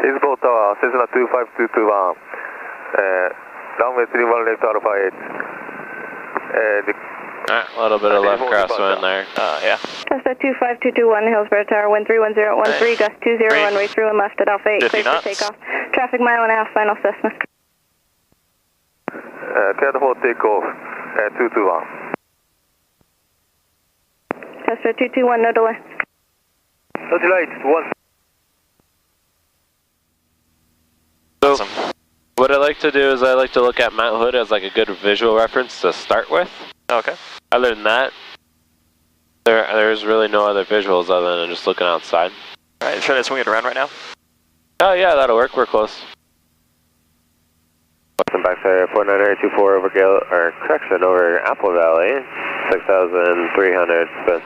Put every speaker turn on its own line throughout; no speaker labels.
Eastbound Tower, Cessna 25221, runway 31 left Alpha 8.
Alright, a little bit of left crosswind there.
Yeah.
Cessna 25221, Hillsborough Tower, wind 31013, gust 20, runway through and left at Alpha 8, clear for takeoff. Traffic mile and a half, final Cessna.
Clear for takeoff, 221.
Cessna 221, no delay.
No delay, 1.
So,
Awesome.
what I like to do is I like to look at Mount Hood as like a good visual reference to start with.
Okay.
Other than that, there's really no other visuals other than just looking outside.
Alright, should I swing it around right now?
Oh yeah, that'll work, we're close.
Western back to 49824 over Gale, or correction, over Apple Valley, 6,300 spin.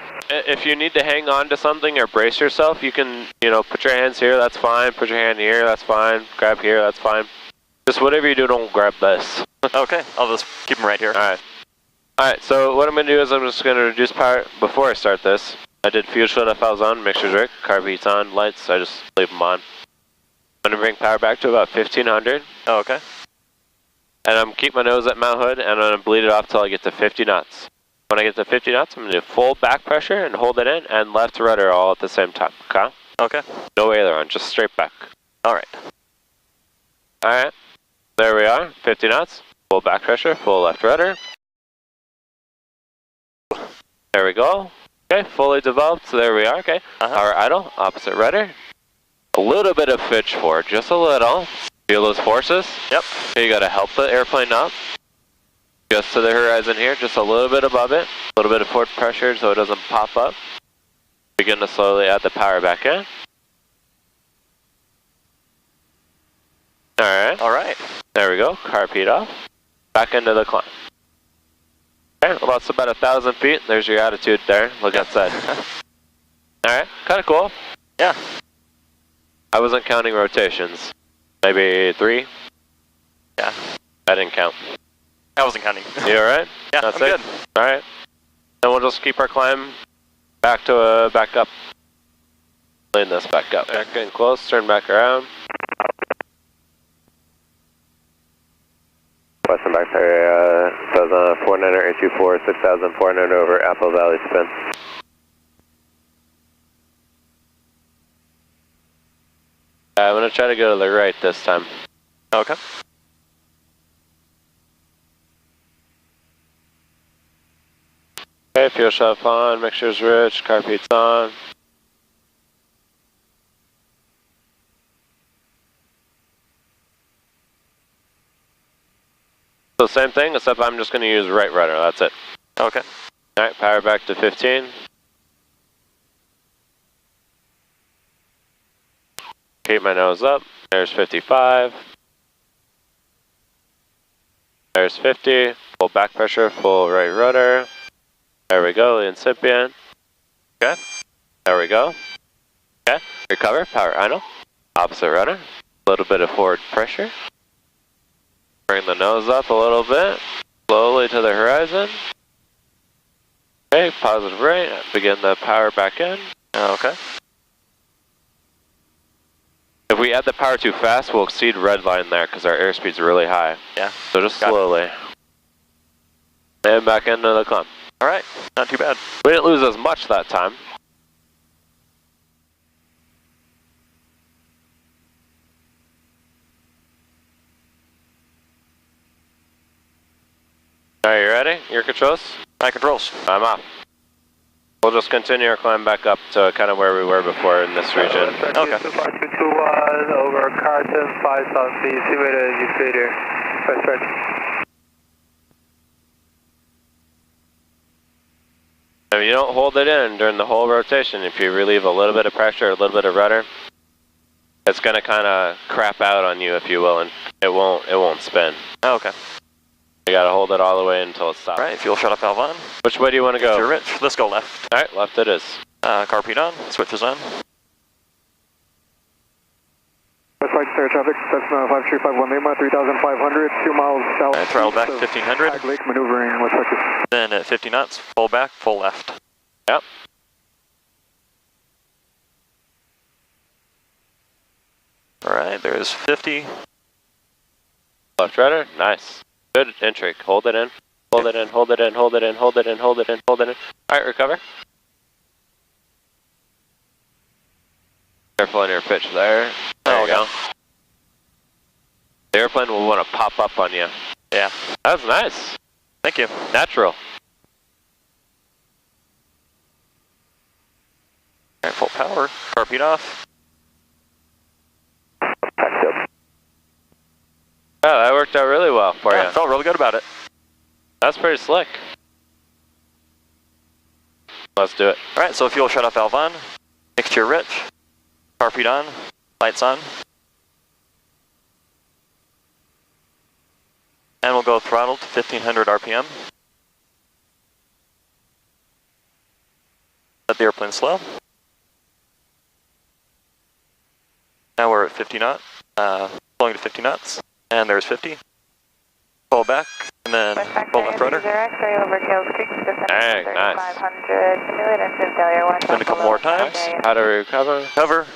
If you need to hang on to something or brace yourself, you can, put your hands here, that's fine. Put your hand here, that's fine. Grab here, that's fine. Just whatever you do, don't grab this.
Okay, I'll just keep them right here.
Alright, so what I'm going to do is I'm just going to reduce power before I start this. I did fuel shut off valves on, mixture's right, carb heat's on, lights, I just leave them on. I'm going to bring power back to about 1500.
Oh, okay.
And I'm keep my nose at Mount Hood, and I'm going to bleed it off till I get to 50 knots. When I get to 50 knots, I'm going to do full back pressure and hold it in, and left rudder all at the same time, okay?
Okay.
No aileron, just straight back.
Alright.
Alright, there we are, 50 knots, full back pressure, full left rudder. There we go. Okay, fully developed, so there we are, okay. Power idle, opposite rudder. A little bit of pitch forward, just a little. Feel those forces?
Yep.
Okay, you gotta help the airplane up. Just to the horizon here, just a little bit above it. A little bit of forward pressure so it doesn't pop up. Begin to slowly add the power back in. Alright.
Alright.
There we go, carb heat off. Back into the climb. Okay, well that's about 1,000 feet. There's your attitude there. Look outside. Alright, kind of cool.
Yeah.
I wasn't counting rotations. Maybe 3?
Yeah.
I didn't count.
I wasn't counting.
You alright?
Yeah,
that's
I'm
it?
good.
Alright. Then we'll just keep our climb back to back up. Lean this back up. Back getting close, turn back around.
Western back to 49824, 6,400 over Apple Valley spin.
I'm going to try to go to the right this time.
Okay.
Okay, fuel shut off on, mixture's rich, carb heat's on. So same thing, except I'm just going to use right rudder, that's it.
Okay.
Alright, power back to 15. Keep my nose up. There's 55. There's 50. Full back pressure, full right rudder. There we go, the incipient. Okay. There we go. Okay. Recover, power idle. Opposite rudder. A little bit of forward pressure. Bring the nose up a little bit. Slowly to the horizon. Okay, positive right. Begin the power back in.
Okay.
If we add the power too fast, we'll exceed red line there because our airspeed's really high.
Yeah.
So just slowly. And back into the climb.
Alright, not too bad.
We didn't lose as much that time. Are you ready? Your controls?
My controls.
I'm off. We'll just continue our climb back up to kind of where we were before in this region.
Okay.
221 over Carson, 5 South C, simulated indicator. West right.
If you don't hold it in during the whole rotation, if you relieve a little bit of pressure, a little bit of rudder, it's going to kind of crap out on you, if you will, and it won't spin.
Oh, okay.
You got to hold it all the way until it stops.
Alright, fuel shut off valve on.
Which way do you want to go?
You're rich. Let's go left.
Alright, left it is.
Carb heat on. Switches on.
West right clear traffic, Cessna 5351 Lima, 3,500, 2 miles south.
Alright, throttle back 1500.
Ag Lake maneuvering, West right.
Then at 50 knots, full back, full left.
Yep.
Alright. Alright, there's 50.
Left rudder, nice. Good entry. Hold it in. Hold it in, hold it in, hold it in, hold it in, hold it in, hold it in. Alright, recover. Careful on your pitch there. There you go. The airplane will want to pop up on you.
Yeah.
That was nice.
Thank you.
Natural.
Alright, full power. Carpet off.
Oh, that worked out really well for
Yeah,
you.
felt really good about it.
That's pretty slick. Let's do it.
Alright, so fuel shut off valve on. Mixture rich. Carpet on. Lights on. And we'll go throttle to 1500 RPM. Let the airplane slow. Now we're at 50 knots, flowing to 50 knots, and there's 50. Pull back, and then pull left rudder.
Hey, nice.
Then a couple more times.
How do we recover?
Cover.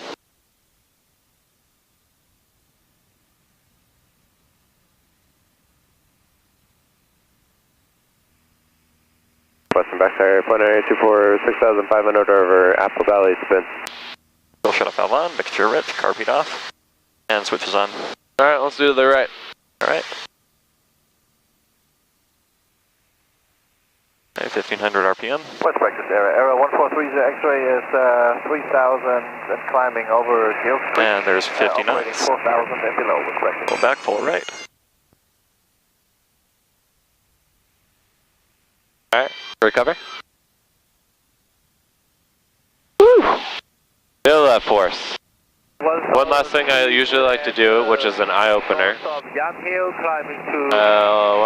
Western backside, point area 24, 6,500 over Apple Valley, spin.
Fuel shut off valve on, mixture rich, carpet off, and switches on.
Alright, let's do the right.
Alright. 1500 RPM.
West practice area. Area 1430 X-ray is 3000 and climbing over Hill Street.
And there's 50
operating
knots.
4000 and below with practice.
Pull back, full right.
Alright, recover. Woo! Feel that force. One last thing I usually like to do, which is an eye-opener. Why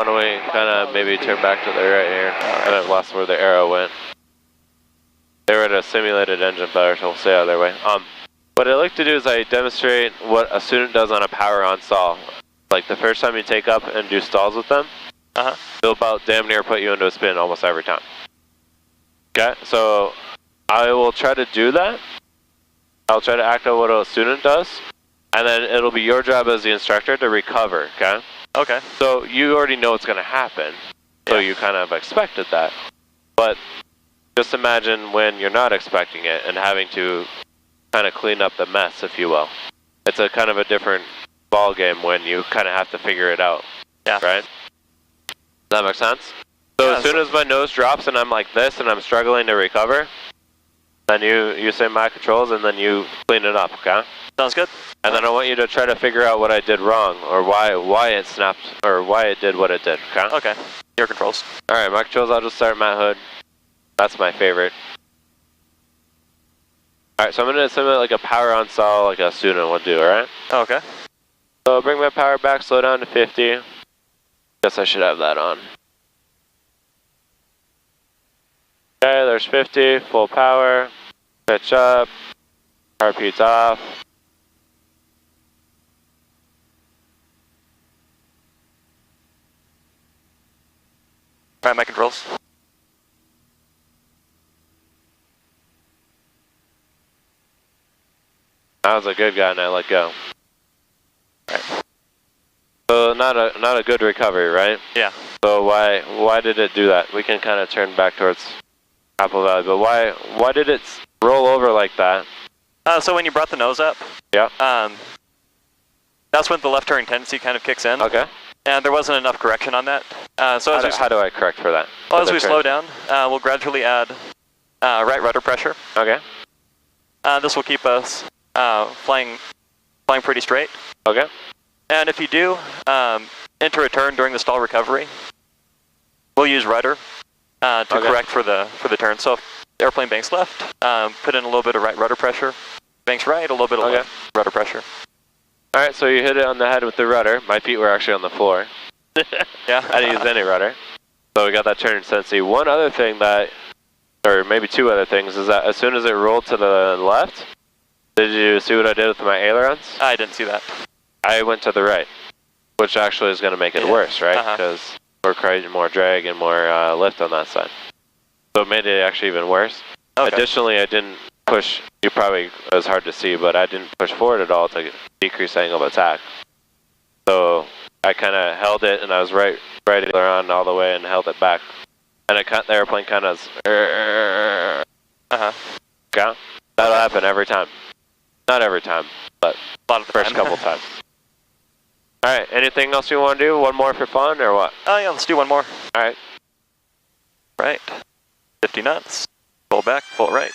don't we kind of maybe turn back to the right here? I lost where the arrow went. They were at a simulated engine failure, so we'll stay out of their way. What I like to do is I demonstrate what a student does on a power-on stall. Like the first time you take up and do stalls with them, they'll about damn near put you into a spin almost every time. Okay, so I will try to do that. I'll try to act out what a student does, and then it'll be your job as the instructor to recover, okay?
Okay.
So you already know what's going to happen, so you kind of expected that. But just imagine when you're not expecting it and having to kind of clean up the mess, if you will. It's a kind of a different ball game when you kind of have to figure it out, right? Does that make sense? So as soon as my nose drops and I'm like this and I'm struggling to recover, then you say my controls and then you clean it up, okay?
Sounds good.
And then I want you to try to figure out what I did wrong or why it snapped or why it did what it did, okay?
Okay. Your controls.
Alright, my controls, I'll just start Matt Hood. That's my favorite. Alright, so I'm going to simulate like a power on stall like a student would do, alright?
Okay.
So bring my power back, slow down to 50. Guess I should have that on. Okay, there's 50, full power, pitch up, RP's off.
Alright, my controls.
I was a good guy and I let go. Right. So not a good recovery, right?
Yeah.
So why did it do that? We can kind of turn back towards Apple Valley, but why did it roll over like that?
So when you brought the nose up, that's when the left turning tendency kind of kicks in.
Okay.
And there wasn't enough correction on that. So
how do I correct for that?
Well, as we slow down, we'll gradually add right rudder pressure.
Okay.
This will keep us flying pretty straight.
Okay.
And if you do enter a turn during the stall recovery, we'll use rudder to correct for the turn. So if the airplane banks left, put in a little bit of right rudder pressure. Banks right, a little bit of left rudder pressure.
Alright, so you hit it on the head with the rudder. My feet were actually on the floor.
Yeah.
I didn't use any rudder. So we got that turn tendency. One other thing that, or maybe two other things, is that as soon as it rolled to the left, did you see what I did with my ailerons?
I didn't see that.
I went to the right, which actually is going to make it worse, right? Because we're creating more drag and more lift on that side. So it made it actually even worse. Okay. Additionally, I didn't push, you probably, it was hard to see, but I didn't push forward at all to decrease angle of attack. So I kind of held it, and I was right on all the way and held it back. And the airplane kind of, yeah, that'll happen every time. Not every time, but
a lot of the
first couple times. All right, anything else you want to do? One more for fun, or what?
Oh yeah, let's do one more.
All right.
Right. 50 knots. Full back, full right.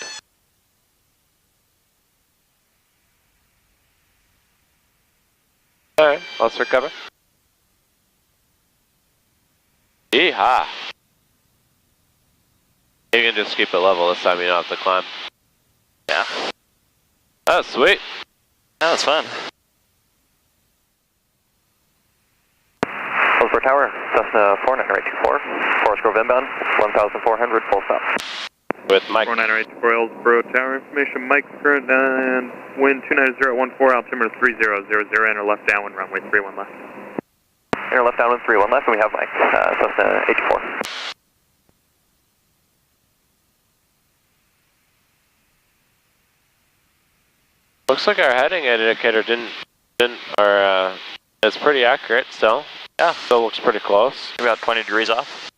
All right, let's recover. Yeehaw. You can just keep it level this time, you don't have to climb.
Yeah.
Oh, sweet.
That was fun.
Hillsborough Tower, Cessna 4924, Forest Grove inbound, 1,400, full stop.
With Mike.
4984 Hillsborough Tower information, Mike current and wind 290 at 14, altimeter 3000, enter left downwind, runway 31 left.
Enter left downwind 31 left, and we have Mike, Cessna 84.
Looks like our heading indicator it's pretty accurate still.
Yeah.
Still looks pretty close.
About 20 degrees off.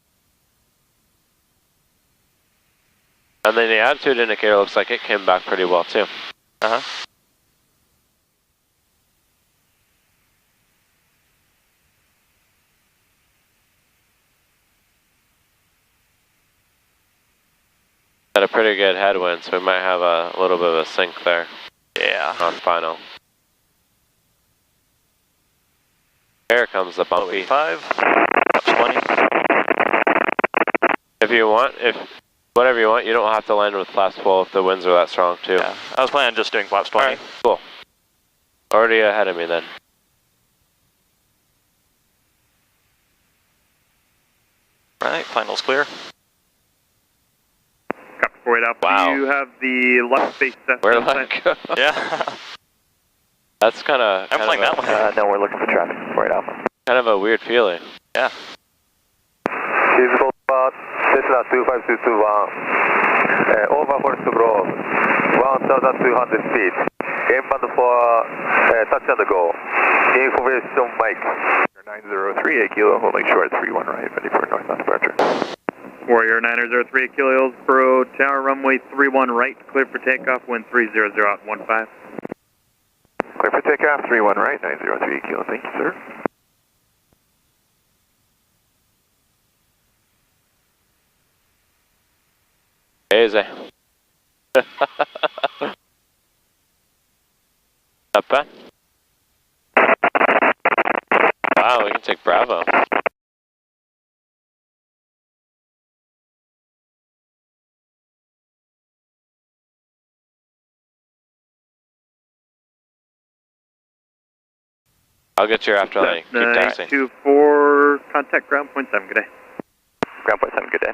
And then the attitude indicator looks like it came back pretty well too.
Uh-huh.
Had a pretty good headwind, so we might have a little bit of a sink there.
Yeah.
On final. Here comes the bumpy.
5, 20.
If you want, whatever you want, you don't have to land with flaps full if the winds are that strong too.
Yeah. I was planning on just doing flaps 20.
Alright, cool. Already ahead of me then.
Right, final's clear.
Copy 48 Alpha,
Wow.
you have the left base set.
Where'd that go?
Yeah.
That's kind of.
I'm playing that one.
No, we're looking for traffic, 48 Alpha.
Kind of a weird feeling.
Yeah.
Feasible spot, Cessna 2521, over Forest Grove, 1,200 feet. Inbound for touch and go. Information Mike. 903 8 kilo, holding short 31 right, ready for northbound departure.
Warrior 9003 kilo Hillsborough Tower, runway 31 right, clear for takeoff, wind 300 at 15.
Clear for takeoff, 31 right, 903 kilo, thank you, sir.
Easy. Not bad. Wow, we can take Bravo. I'll get your after landing. Keep taxing.
924, contact ground point 7, good day.
Ground point 7, good day.